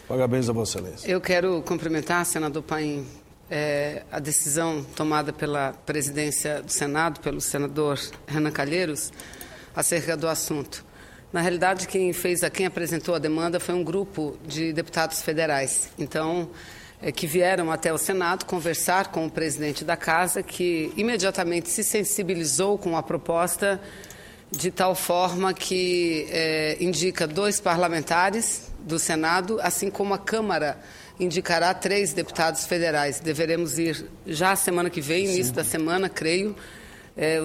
Parabéns a Vossa Excelência. Eu quero cumprimentar, senador Paim, a decisão tomada pela presidência do Senado, pelo senador Renan Calheiros, acerca do assunto. Na realidade, quem apresentou a demanda foi um grupo de deputados federais. Então, que vieram até o Senado conversar com o presidente da Casa, que imediatamente se sensibilizou com a proposta de tal forma que indica 2 parlamentares do Senado, assim como a Câmara indicará 3 deputados federais. Deveremos ir já semana que vem, início da semana, creio.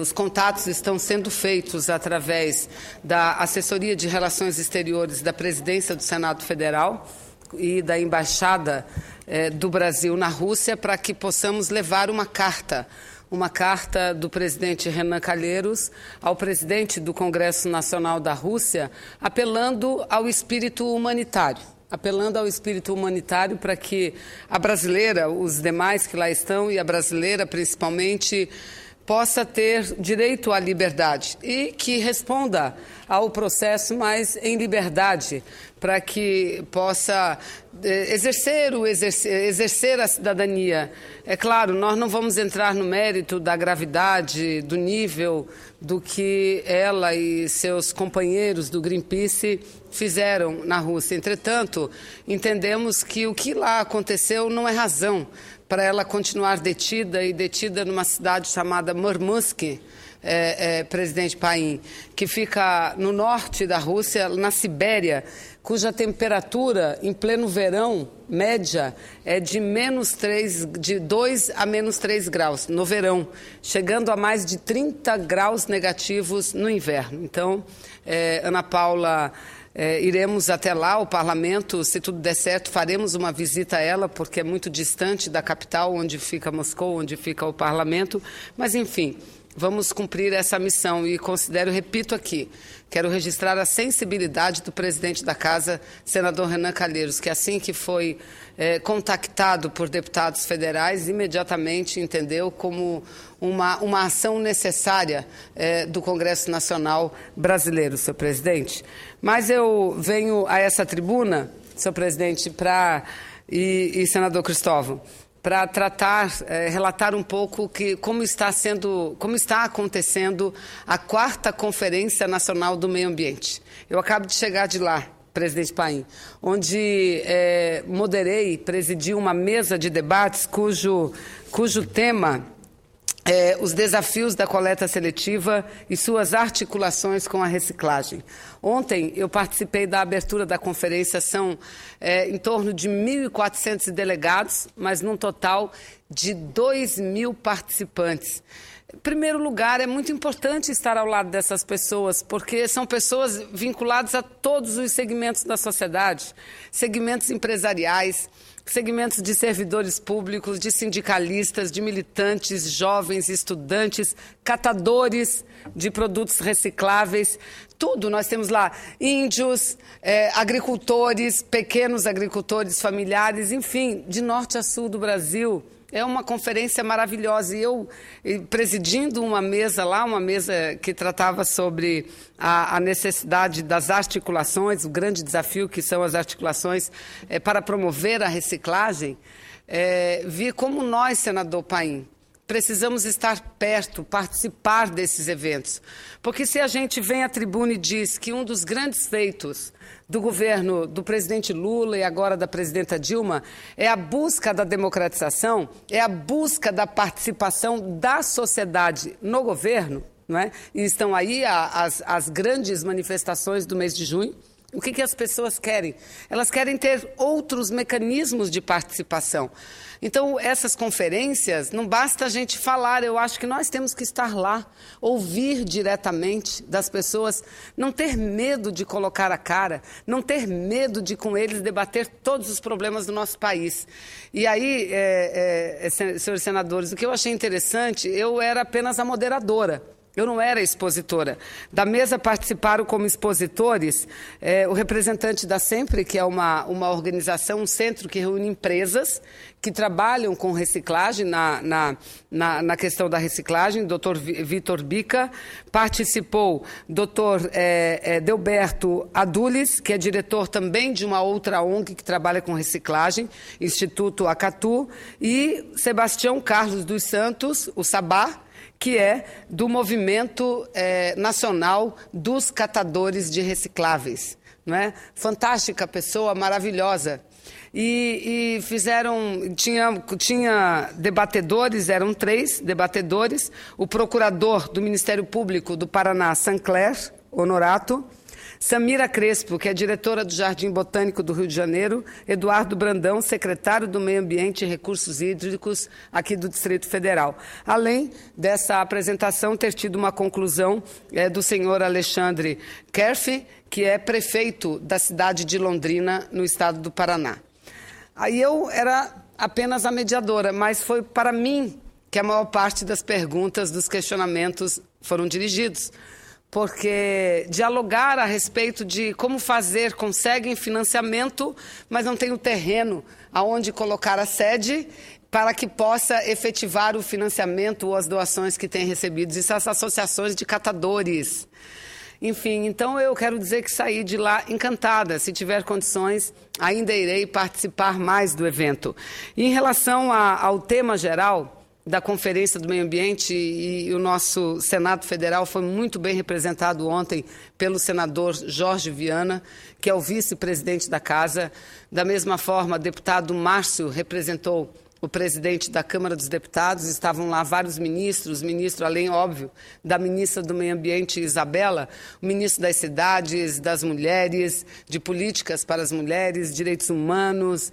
Os contatos estão sendo feitos através da Assessoria de Relações Exteriores da Presidência do Senado Federal e da Embaixada do Brasil na Rússia, para que possamos levar uma carta do presidente Renan Calheiros ao presidente do Congresso Nacional da Rússia, apelando ao espírito humanitário para que a brasileira, os demais que lá estão, e a brasileira principalmente, possa ter direito à liberdade e que responda ao processo, mas em liberdade, para que possa exercer a cidadania. É claro, nós não vamos entrar no mérito da gravidade, do nível do que ela e seus companheiros do Greenpeace fizeram na Rússia. Entretanto, entendemos que o que lá aconteceu não é razão para ela continuar detida numa cidade chamada Murmansk, presidente Paim, que fica no norte da Rússia, na Sibéria, cuja temperatura, em pleno verão, média, é de de 2 a menos 3 graus no verão, chegando a mais de 30 graus negativos no inverno. Então, Ana Paula, iremos até lá, o parlamento, se tudo der certo, faremos uma visita a ela, porque é muito distante da capital, onde fica Moscou, onde fica o parlamento, mas enfim, vamos cumprir essa missão e repito aqui, quero registrar a sensibilidade do presidente da Casa, senador Renan Calheiros, que assim que foi contactado por deputados federais, imediatamente entendeu como uma ação necessária do Congresso Nacional Brasileiro, senhor presidente. Mas eu venho a essa tribuna, senhor presidente, e senador Cristóvão, para relatar um pouco como está acontecendo a 4ª Conferência Nacional do Meio Ambiente. Eu acabo de chegar de lá, presidente Paim, onde presidi uma mesa de debates cujo tema os desafios da coleta seletiva e suas articulações com a reciclagem. Ontem eu participei da abertura da conferência, são em torno de 1.400 delegados, mas num total de 2.000 participantes. Em primeiro lugar, é muito importante estar ao lado dessas pessoas, porque são pessoas vinculadas a todos os segmentos da sociedade, segmentos empresariais, segmentos de servidores públicos, de sindicalistas, de militantes, jovens, estudantes, catadores de produtos recicláveis, tudo. Nós temos lá índios, agricultores, pequenos agricultores familiares, enfim, de norte a sul do Brasil. É uma conferência maravilhosa e eu presidindo uma mesa lá, uma mesa que tratava sobre a necessidade das articulações, o grande desafio que são as articulações para promover a reciclagem, vi como nós, senador Paim, precisamos estar perto, participar desses eventos. Porque se a gente vem à tribuna e diz que um dos grandes feitos do governo do presidente Lula e agora da presidenta Dilma é a busca da democratização, é a busca da participação da sociedade no governo, não é? E estão aí as grandes manifestações do mês de junho. O que as pessoas querem? Elas querem ter outros mecanismos de participação. Então, essas conferências, não basta a gente falar, eu acho que nós temos que estar lá, ouvir diretamente das pessoas, não ter medo de colocar a cara, não ter medo de, com eles, debater todos os problemas do nosso país. E aí, senhores senadores, o que eu achei interessante, eu era apenas a moderadora. Eu não era expositora. Da mesa participaram como expositores o representante da Sempre, que é uma organização, um centro que reúne empresas que trabalham com reciclagem, na questão da reciclagem, Dr. Vitor Bica. Participou Dr. Delberto Adulis, que é diretor também de uma outra ONG que trabalha com reciclagem, Instituto Acatu, e Sebastião Carlos dos Santos, o Sabá, que é do Movimento Nacional dos Catadores de Recicláveis. Não é? Fantástica pessoa, maravilhosa. E fizeram, tinha debatedores, eram 3 debatedores, o procurador do Ministério Público do Paraná, Sancler Honorato, Samira Crespo, que é diretora do Jardim Botânico do Rio de Janeiro, Eduardo Brandão, secretário do Meio Ambiente e Recursos Hídricos aqui do Distrito Federal. Além dessa apresentação ter tido uma conclusão do senhor Alexandre Kerf, que é prefeito da cidade de Londrina, no estado do Paraná. Aí eu era apenas a mediadora, mas foi para mim que a maior parte das perguntas, dos questionamentos foram dirigidos. Porque dialogar a respeito de como fazer, conseguem financiamento, mas não tem o terreno aonde colocar a sede para que possa efetivar o financiamento ou as doações que tem recebido. Isso são as associações de catadores. Enfim, então eu quero dizer que saí de lá encantada. Se tiver condições, ainda irei participar mais do evento. E em relação ao tema geral da Conferência do Meio Ambiente, e o nosso Senado Federal foi muito bem representado ontem pelo senador Jorge Viana, que é o vice-presidente da Casa. Da mesma forma, o deputado Márcio representou o presidente da Câmara dos Deputados, estavam lá vários ministros, além, óbvio, da ministra do Meio Ambiente, Isabela, o ministro das Cidades, das Mulheres, de Políticas para as Mulheres, Direitos Humanos,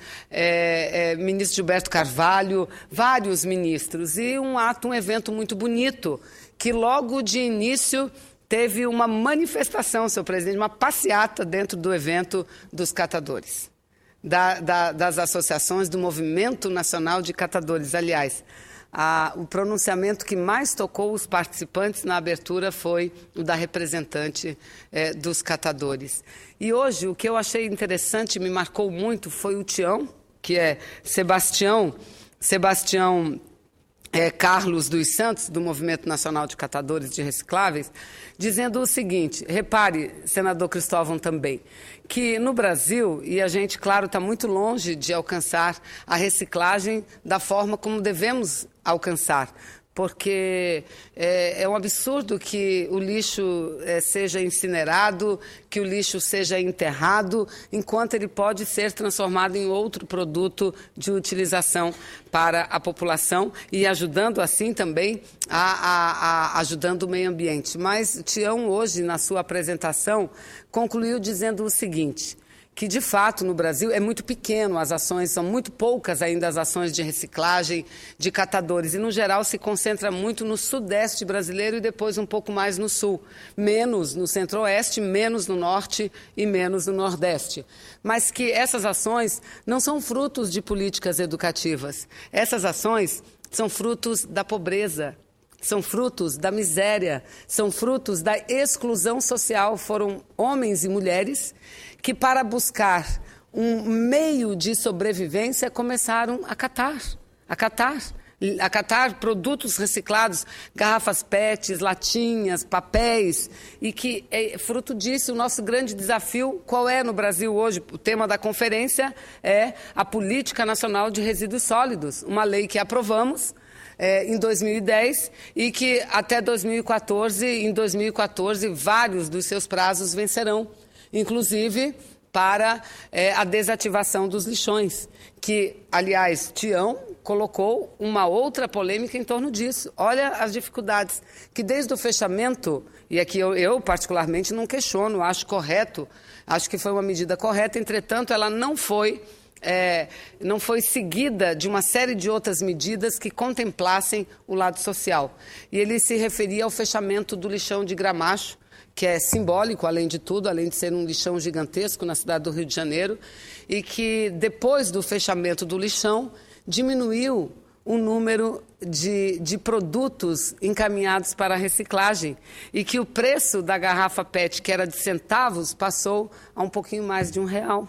ministro Gilberto Carvalho, vários ministros, e um evento muito bonito, que logo de início teve uma manifestação, senhor presidente, uma passeata dentro do evento dos catadores. Das associações do Movimento Nacional de Catadores. Aliás, o pronunciamento que mais tocou os participantes na abertura foi o da representante dos catadores. E hoje, o que eu achei interessante, me marcou muito, foi o Tião, que é Sebastião Carlos dos Santos, do Movimento Nacional de Catadores de Recicláveis, dizendo o seguinte: repare, senador Cristóvão, também, que no Brasil, e a gente, claro, está muito longe de alcançar a reciclagem da forma como devemos alcançar, porque é um absurdo que o lixo seja incinerado, que o lixo seja enterrado, enquanto ele pode ser transformado em outro produto de utilização para a população e ajudando assim também ajudando o meio ambiente. Mas Tião, hoje, na sua apresentação, concluiu dizendo o seguinte: que, de fato, no Brasil é muito pequeno, as ações são muito poucas ainda, as ações de reciclagem de catadores, e, no geral, se concentra muito no sudeste brasileiro e depois um pouco mais no sul, menos no centro-oeste, menos no norte e menos no nordeste. Mas que essas ações não são frutos de políticas educativas, essas ações são frutos da pobreza, são frutos da miséria, são frutos da exclusão social. Foram homens e mulheres que, para buscar um meio de sobrevivência, começaram a catar produtos reciclados, garrafas PETs, latinhas, papéis, e que, fruto disso, o nosso grande desafio, qual é no Brasil hoje? O tema da conferência é a Política Nacional de Resíduos Sólidos, uma lei que aprovamos em 2010 e que até 2014, vários dos seus prazos vencerão, inclusive para a desativação dos lixões, que, aliás, Tião colocou uma outra polêmica em torno disso. Olha as dificuldades, que desde o fechamento, e aqui eu particularmente não questiono, acho correto, acho que foi uma medida correta, entretanto, ela não foi seguida de uma série de outras medidas que contemplassem o lado social. E ele se referia ao fechamento do lixão de Gramacho, que é simbólico, além de tudo, além de ser um lixão gigantesco na cidade do Rio de Janeiro, e que depois do fechamento do lixão diminuiu o número de produtos encaminhados para a reciclagem e que o preço da garrafa PET, que era de centavos, passou a um pouquinho mais de R$1.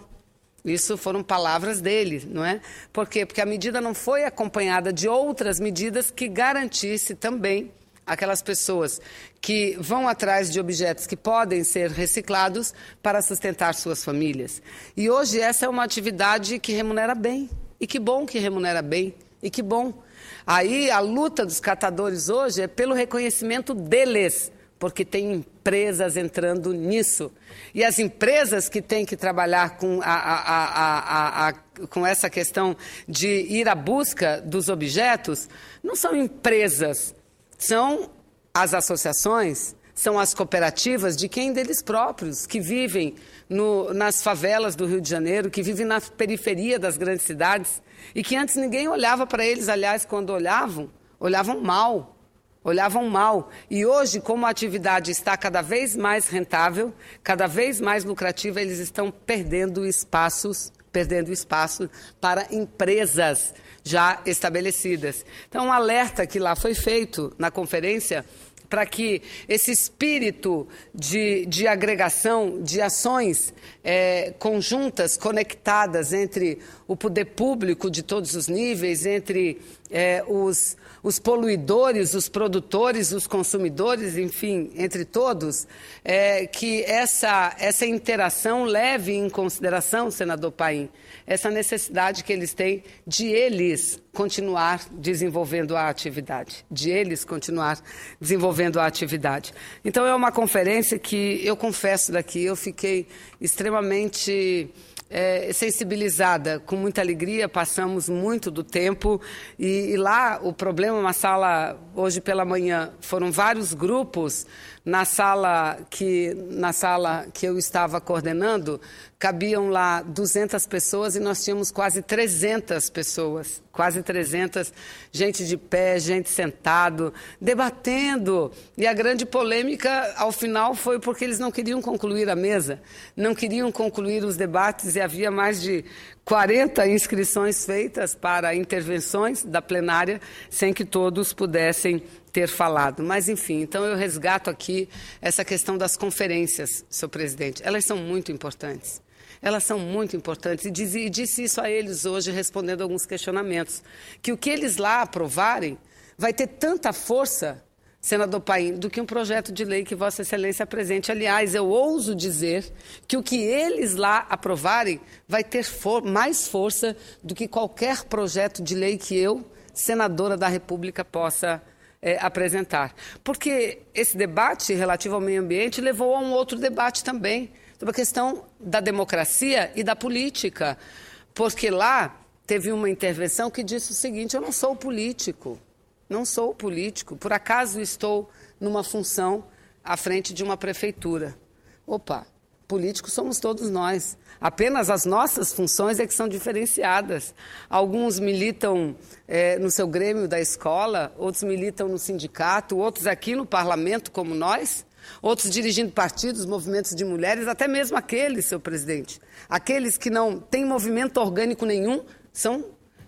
Isso foram palavras dele, não é? Por quê? Porque a medida não foi acompanhada de outras medidas que garantisse também aquelas pessoas que vão atrás de objetos que podem ser reciclados para sustentar suas famílias. E hoje essa é uma atividade que remunera bem. E que bom que remunera bem. E que bom. Aí a luta dos catadores hoje é pelo reconhecimento deles, porque tem empresas entrando nisso. E as empresas que têm que trabalhar com essa questão de ir à busca dos objetos, não são empresas, são as associações, são as cooperativas de quem deles próprios, que vivem nas favelas do Rio de Janeiro, que vivem na periferia das grandes cidades, e que antes ninguém olhava para eles, aliás, quando olhavam mal. E hoje, como a atividade está cada vez mais rentável, cada vez mais lucrativa, eles estão perdendo espaço para empresas já estabelecidas. Então, um alerta que lá foi feito na conferência para que esse espírito de agregação, de ações conjuntas, conectadas entre o poder público de todos os níveis, entre os poluidores, os produtores, os consumidores, enfim, entre todos, que essa interação leve em consideração, senador Paim, essa necessidade que eles têm de eles continuar desenvolvendo a atividade, Então, é uma conferência que, eu confesso daqui, eu fiquei extremamente sensibilizada, com muita alegria, passamos muito do tempo e lá o problema, uma sala, hoje pela manhã, foram vários grupos na sala que eu estava coordenando, cabiam lá 200 pessoas e nós tínhamos quase 300 pessoas, gente de pé, gente sentado, debatendo. E a grande polêmica, ao final, foi porque eles não queriam concluir a mesa, não queriam concluir os debates e havia mais de 40 inscrições feitas para intervenções da plenária, sem que todos pudessem ter falado. Mas, enfim, então eu resgato aqui essa questão das conferências, senhor presidente. Elas são muito importantes. E disse isso a eles hoje, respondendo alguns questionamentos, que o que eles lá aprovarem vai ter tanta força, senador Paim, do que um projeto de lei que Vossa Excelência apresente. Aliás, eu ouso dizer que o que eles lá aprovarem vai ter mais força do que qualquer projeto de lei que eu, senadora da República, possa apresentar. Porque esse debate relativo ao meio ambiente levou a um outro debate também, sobre a questão da democracia e da política. Porque lá teve uma intervenção que disse o seguinte: eu não sou político, por acaso estou numa função à frente de uma prefeitura. Opa, políticos somos todos nós. Apenas as nossas funções é que são diferenciadas. Alguns militam no seu grêmio da escola, outros militam no sindicato, outros aqui no parlamento, como nós, outros dirigindo partidos, movimentos de mulheres, até mesmo aqueles, senhor presidente, aqueles que não têm movimento orgânico nenhum, são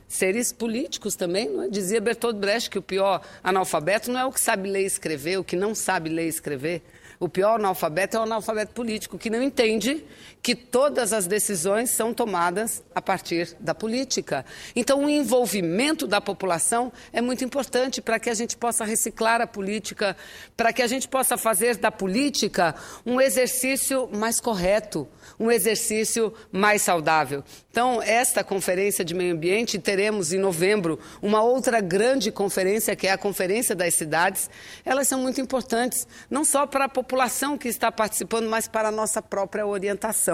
seres políticos também, não é? Dizia Bertolt Brecht que o pior analfabeto não é o que sabe ler e escrever, o que não sabe ler e escrever. O pior analfabeto é o analfabeto político, que não entende que todas as decisões são tomadas a partir da política. Então, o envolvimento da população é muito importante para que a gente possa reciclar a política, para que a gente possa fazer da política um exercício mais correto, um exercício mais saudável. Então, esta conferência de meio ambiente, teremos em novembro uma outra grande conferência, que é a Conferência das Cidades. Elas são muito importantes, não só para a população que está participando, mas para a nossa própria orientação.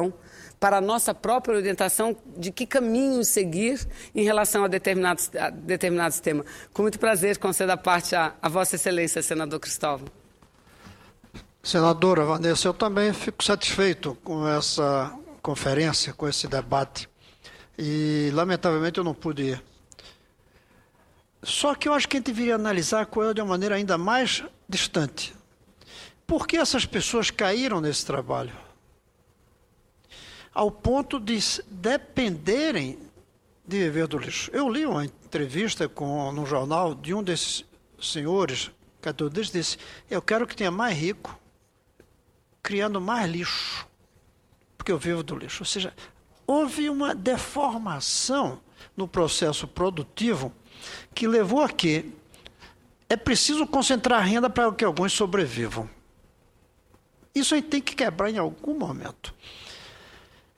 De que caminho seguir em relação a determinados temas. Com muito prazer, concedo a parte a Vossa Excelência, senador Cristóvão. Senadora Vanessa, eu também fico satisfeito com essa conferência, com esse debate. E, lamentavelmente, eu não pude ir. Só que eu acho que a gente deveria analisar a coisa de uma maneira ainda mais distante. Por que essas pessoas caíram nesse trabalho? Ao ponto de dependerem de viver do lixo. Eu li uma entrevista no jornal de um desses senhores, catadores, disse: eu quero que tenha mais rico, criando mais lixo, porque eu vivo do lixo. Ou seja, houve uma deformação no processo produtivo que levou a que é preciso concentrar renda para que alguns sobrevivam. Isso a gente tem que quebrar em algum momento.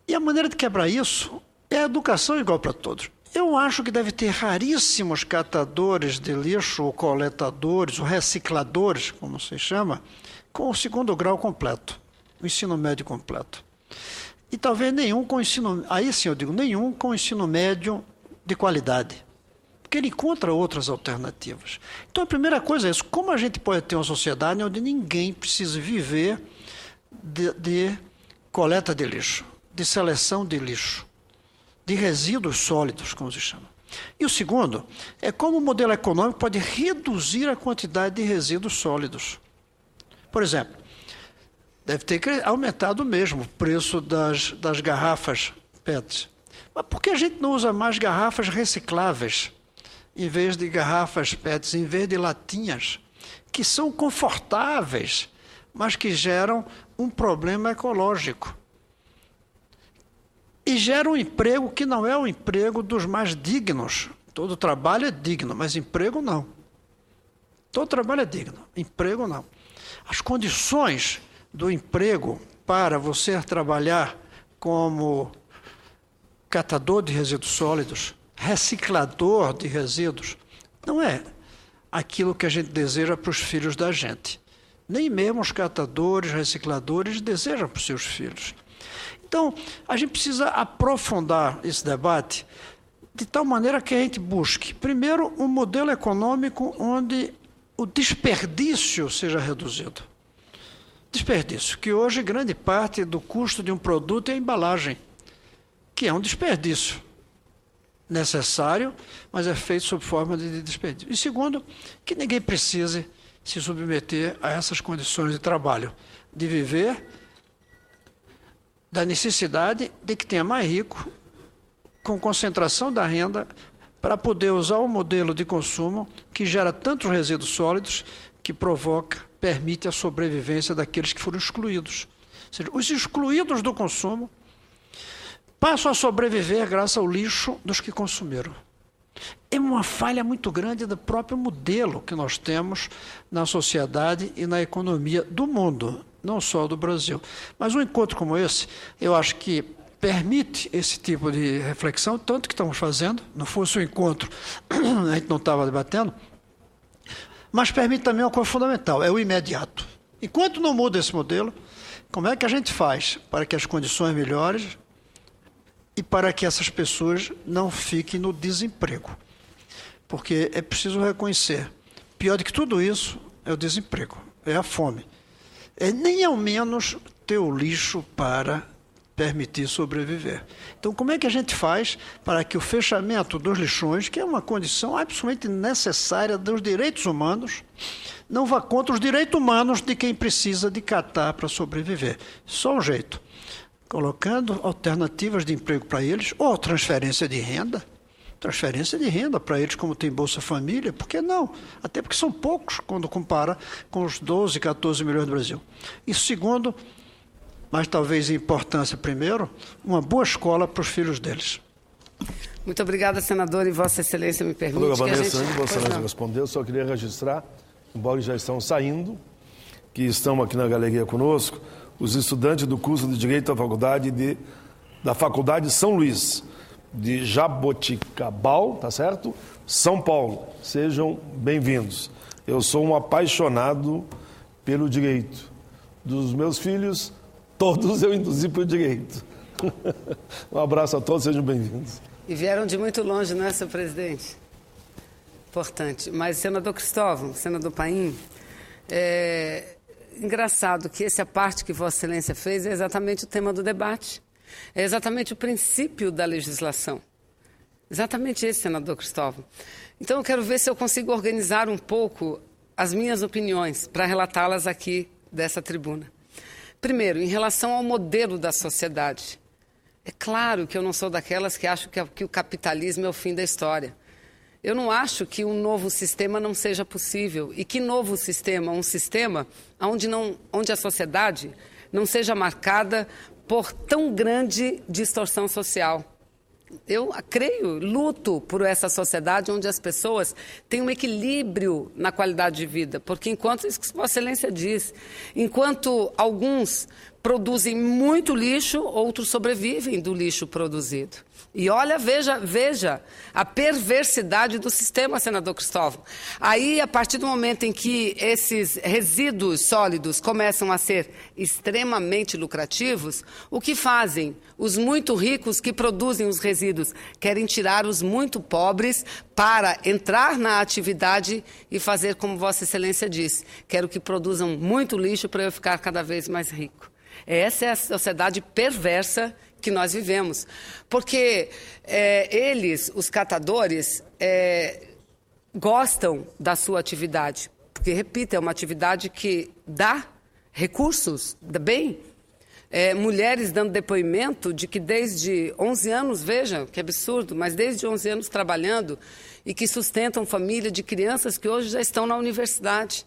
E a maneira de quebrar isso é a educação igual para todos. Eu acho que deve ter raríssimos catadores de lixo, ou coletadores, ou recicladores, como se chama, com o 2º grau completo, o ensino médio completo. E talvez nenhum com ensino, aí sim eu digo, nenhum com ensino médio de qualidade, porque ele encontra outras alternativas. Então a primeira coisa é isso: como a gente pode ter uma sociedade onde ninguém precisa viver de coleta de lixo, de seleção de lixo, de resíduos sólidos, como se chama. E o segundo é como o modelo econômico pode reduzir a quantidade de resíduos sólidos. Por exemplo, deve ter aumentado mesmo o preço das garrafas PET. Mas por que a gente não usa mais garrafas recicláveis, em vez de garrafas PET, em vez de latinhas, que são confortáveis, mas que geram um problema ecológico? E geram um emprego que não é o emprego dos mais dignos. Todo trabalho é digno, mas emprego não. Todo trabalho é digno, emprego não. As condições do emprego para você trabalhar como catador de resíduos sólidos, reciclador de resíduos, não é aquilo que a gente deseja para os filhos da gente. Nem mesmo os catadores, recicladores desejam para os seus filhos. Então, a gente precisa aprofundar esse debate de tal maneira que a gente busque, primeiro, um modelo econômico onde o desperdício seja reduzido. Desperdício, que hoje grande parte do custo de um produto é a embalagem, que é um desperdício necessário, mas é feito sob forma de desperdício. E segundo, que ninguém precise se submeter a essas condições de trabalho, de viver da necessidade de que tenha mais rico, com concentração da renda, para poder usar o modelo de consumo que gera tantos resíduos sólidos que permite a sobrevivência daqueles que foram excluídos. Ou seja, os excluídos do consumo passam a sobreviver graças ao lixo dos que consumiram. É uma falha muito grande do próprio modelo que nós temos na sociedade e na economia do mundo, não só do Brasil. Mas um encontro como esse, eu acho que permite esse tipo de reflexão, tanto que estamos fazendo. Não fosse um encontro, a gente não estava debatendo, mas permite também uma coisa fundamental, é o imediato. Enquanto não muda esse modelo, como é que a gente faz para que as condições melhorem e para que essas pessoas não fiquem no desemprego? Porque é preciso reconhecer, pior do que tudo isso é o desemprego, é a fome. É nem ao menos ter o lixo para permitir sobreviver. Então, como é que a gente faz para que o fechamento dos lixões, que é uma condição absolutamente necessária dos direitos humanos, não vá contra os direitos humanos de quem precisa de catar para sobreviver? Só um jeito, colocando alternativas de emprego para eles, ou transferência de renda para eles, como tem Bolsa Família, por que não? Até porque são poucos quando compara com os 12, 14 milhões do Brasil. E segundo, mas talvez em importância primeiro, uma boa escola para os filhos deles. Muito obrigada, senador, e Vossa Excelência me permite Vanessa, que a gente... antes de Vossa Excelência responder, eu só queria registrar, embora já estão saindo, que estão aqui na galeria conosco, os estudantes do curso de Direito da Faculdade São Luís, de Jaboticabal, tá certo? São Paulo. Sejam bem-vindos. Eu sou um apaixonado pelo direito. Dos meus filhos, todos eu induzi para o direito. Um abraço a todos, sejam bem-vindos. E vieram de muito longe, não é, senhor presidente? Importante. Mas, senador Cristóvão, senador Paim, engraçado que essa parte que Vossa Excelência fez é exatamente o tema do debate. É exatamente o princípio da legislação. Exatamente esse, senador Cristóvão. Então, eu quero ver se eu consigo organizar um pouco as minhas opiniões para relatá-las aqui dessa tribuna. Primeiro, em relação ao modelo da sociedade. É claro que eu não sou daquelas que acham que o capitalismo é o fim da história. Eu não acho que um novo sistema não seja possível. E que novo sistema? Um sistema onde a sociedade não seja marcada por tão grande distorção social. Eu creio, luto por essa sociedade onde as pessoas têm um equilíbrio na qualidade de vida. Porque enquanto, isso que Vossa Excelência diz, enquanto alguns produzem muito lixo, outros sobrevivem do lixo produzido. E olha, veja a perversidade do sistema, senador Cristóvão. Aí, a partir do momento em que esses resíduos sólidos começam a ser extremamente lucrativos, o que fazem? Os muito ricos que produzem os resíduos querem tirar os muito pobres para entrar na atividade e fazer como Vossa Excelência disse. Quero que produzam muito lixo para eu ficar cada vez mais rico. Essa é a sociedade perversa que nós vivemos. Porque eles, os catadores, gostam da sua atividade. Porque, repito, é uma atividade que dá recursos, dá bem. Mulheres dando depoimento de que desde 11 anos, veja que absurdo, mas desde 11 anos trabalhando e que sustentam família de crianças que hoje já estão na universidade.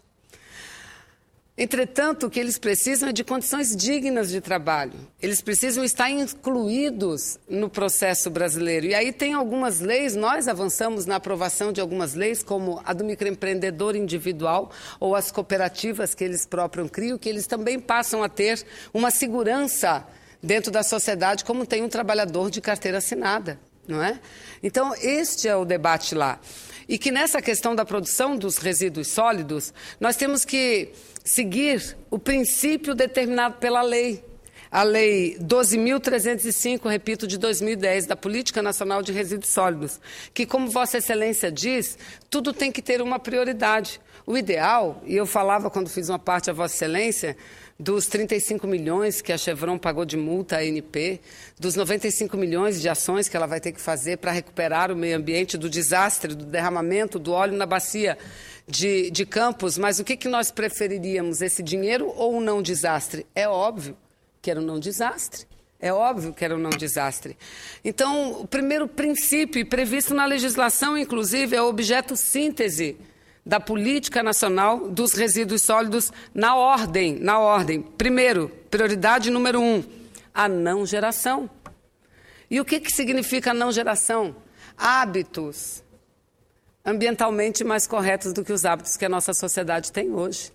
Entretanto, o que eles precisam é de condições dignas de trabalho. Eles precisam estar incluídos no processo brasileiro. E aí tem algumas leis, nós avançamos na aprovação de algumas leis, como a do microempreendedor individual ou as cooperativas que eles próprios criam, que eles também passam a ter uma segurança dentro da sociedade, como tem um trabalhador de carteira assinada, não é? Então, este é o debate lá. E que nessa questão da produção dos resíduos sólidos, nós temos que seguir o princípio determinado pela lei. A Lei 12.305, repito, de 2010, da Política Nacional de Resíduos Sólidos, que, como Vossa Excelência diz, tudo tem que ter uma prioridade. O ideal, e eu falava quando fiz uma parte a Vossa Excelência, dos 35 milhões que a Chevron pagou de multa à ANP, dos 95 milhões de ações que ela vai ter que fazer para recuperar o meio ambiente do desastre, do derramamento do óleo na bacia de Campos, mas o que nós preferiríamos, esse dinheiro ou um não desastre? É óbvio que era um não desastre. É óbvio que era um não desastre. Então, o primeiro princípio, previsto na legislação, inclusive, é o objeto síntese da Política Nacional dos Resíduos Sólidos na ordem. Primeiro, prioridade número 1, a não geração. E o que significa a não geração? Hábitos ambientalmente mais corretos do que os hábitos que a nossa sociedade tem hoje.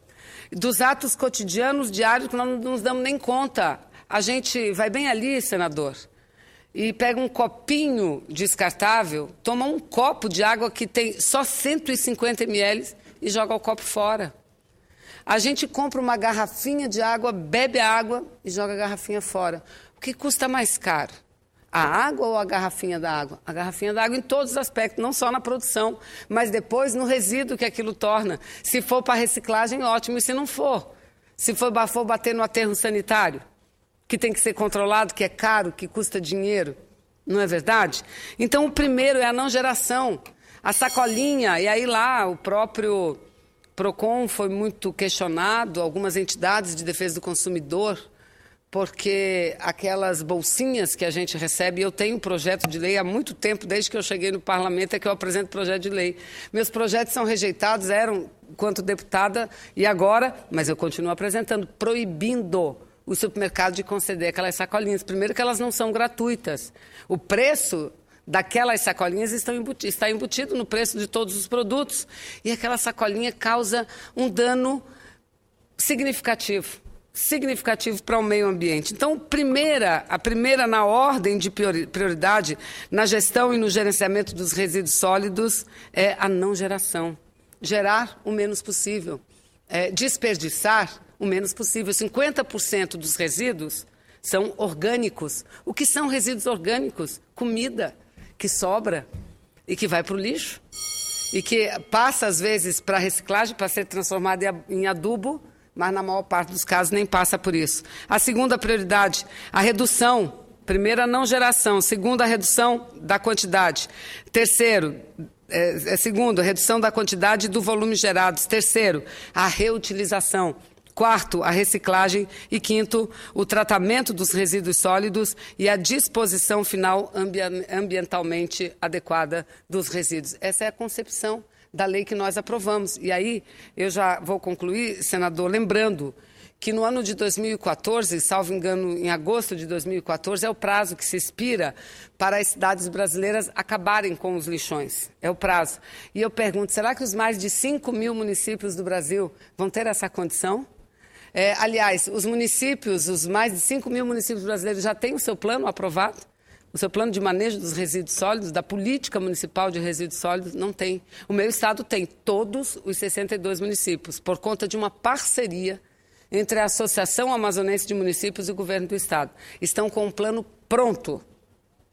Dos atos cotidianos, diários, que nós não nos damos nem conta. A gente vai bem ali, senador, e pega um copinho descartável, toma um copo de água que tem só 150 ml e joga o copo fora. A gente compra uma garrafinha de água, bebe a água e joga a garrafinha fora. O que custa mais caro? A água ou a garrafinha da água? A garrafinha da água em todos os aspectos, não só na produção, mas depois no resíduo que aquilo torna. Se for para reciclagem, ótimo, e se não for? Se for bater no aterro sanitário, que tem que ser controlado, que é caro, que custa dinheiro, não é verdade? Então, o primeiro é a não geração. A sacolinha, e aí lá o próprio PROCON foi muito questionado, algumas entidades de defesa do consumidor, porque aquelas bolsinhas que a gente recebe, eu tenho um projeto de lei há muito tempo, desde que eu cheguei no parlamento, é que eu apresento projeto de lei. Meus projetos são rejeitados, eram enquanto deputada, e agora, mas eu continuo apresentando, proibindo o supermercado de conceder aquelas sacolinhas. Primeiro que elas não são gratuitas. O preço daquelas sacolinhas está embutido no preço de todos os produtos. E aquela sacolinha causa um dano significativo para o meio ambiente. Então, a primeira na ordem de prioridade na gestão e no gerenciamento dos resíduos sólidos é a não geração. Gerar o menos possível. Desperdiçar o menos possível. 50% dos resíduos são orgânicos. O que são resíduos orgânicos? Comida que sobra e que vai para o lixo e que passa, às vezes, para reciclagem, para ser transformada em adubo, mas na maior parte dos casos nem passa por isso. A segunda prioridade, a redução. Primeiro, a não geração. Segundo, a redução da quantidade. Terceiro, segundo, a redução da quantidade e do volume gerados. Terceiro, a reutilização. Quarto, a reciclagem. E quinto, o tratamento dos resíduos sólidos e a disposição final ambientalmente adequada dos resíduos. Essa é a concepção da lei que nós aprovamos. E aí, eu já vou concluir, senador, lembrando que no ano de 2014, salvo engano, em agosto de 2014, é o prazo que se expira para as cidades brasileiras acabarem com os lixões. É o prazo. E eu pergunto, será que os mais de 5 mil municípios do Brasil vão ter essa condição? Aliás, os municípios, os mais de 5 mil municípios brasileiros já têm o seu plano aprovado? O seu plano de manejo dos resíduos sólidos, da política municipal de resíduos sólidos? Não tem. O meu estado tem, todos os 62 municípios, por conta de uma parceria entre a Associação Amazonense de Municípios e o governo do estado. Estão com um plano pronto,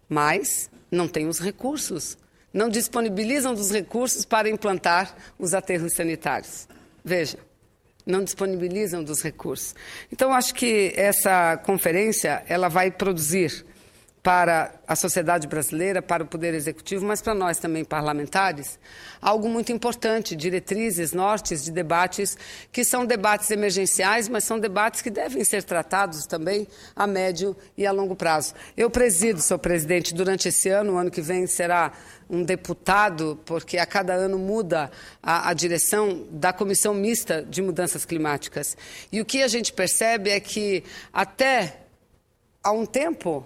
mas não têm os recursos. Não disponibilizam dos recursos para implantar os aterros sanitários. Veja, não disponibilizam dos recursos. Então, acho que essa conferência ela vai produzir para a sociedade brasileira, para o Poder Executivo, mas para nós também parlamentares, algo muito importante, diretrizes, nortes de debates, que são debates emergenciais, mas são debates que devem ser tratados também a médio e a longo prazo. Eu presido, senhor presidente, durante esse ano, o ano que vem será um deputado, porque a cada ano muda a direção da Comissão Mista de Mudanças Climáticas. E o que a gente percebe é que até há um tempo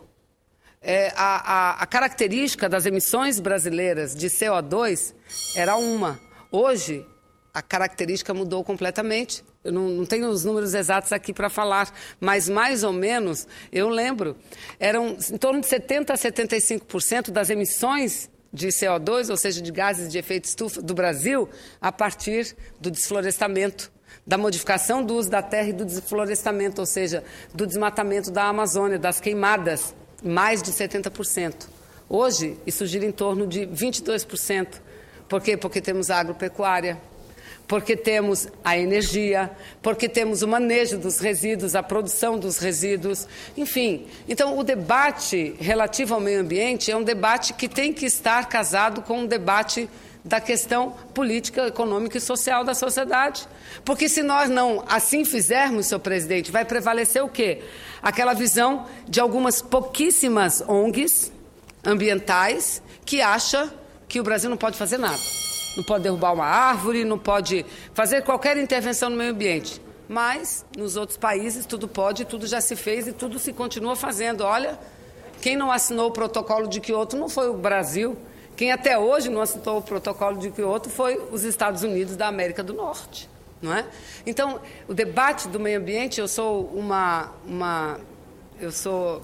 a característica das emissões brasileiras de CO2 era uma. Hoje, a característica mudou completamente. Eu não tenho os números exatos aqui para falar, mas mais ou menos, eu lembro, eram em torno de 70% a 75% das emissões de CO2, ou seja, de gases de efeito estufa do Brasil, a partir do desflorestamento, da modificação do uso da terra e do desflorestamento, ou seja, do desmatamento da Amazônia, das queimadas. Mais de 70%. Hoje, isso gira em torno de 22%. Por quê? Porque temos a agropecuária, porque temos a energia, porque temos o manejo dos resíduos, a produção dos resíduos, enfim. Então, o debate relativo ao meio ambiente é um debate que tem que estar casado com um debate da questão política, econômica e social da sociedade. Porque se nós não assim fizermos, senhor presidente, vai prevalecer o quê? Aquela visão de algumas pouquíssimas ONGs ambientais que acham que o Brasil não pode fazer nada. Não pode derrubar uma árvore, não pode fazer qualquer intervenção no meio ambiente. Mas, nos outros países, tudo pode, tudo já se fez e tudo se continua fazendo. Olha, quem não assinou o protocolo de Kyoto não foi o Brasil. Quem até hoje não assinou o protocolo de Kyoto foi os Estados Unidos da América do Norte, não é? Então, o debate do meio ambiente, eu sou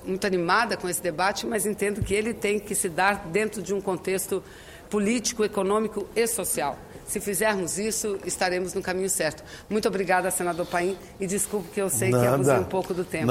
muito animada com esse debate, mas entendo que ele tem que se dar dentro de um contexto político, econômico e social. Se fizermos isso, estaremos no caminho certo. Muito obrigada, senador Paim, e desculpe que eu sei que abusei um pouco do tempo.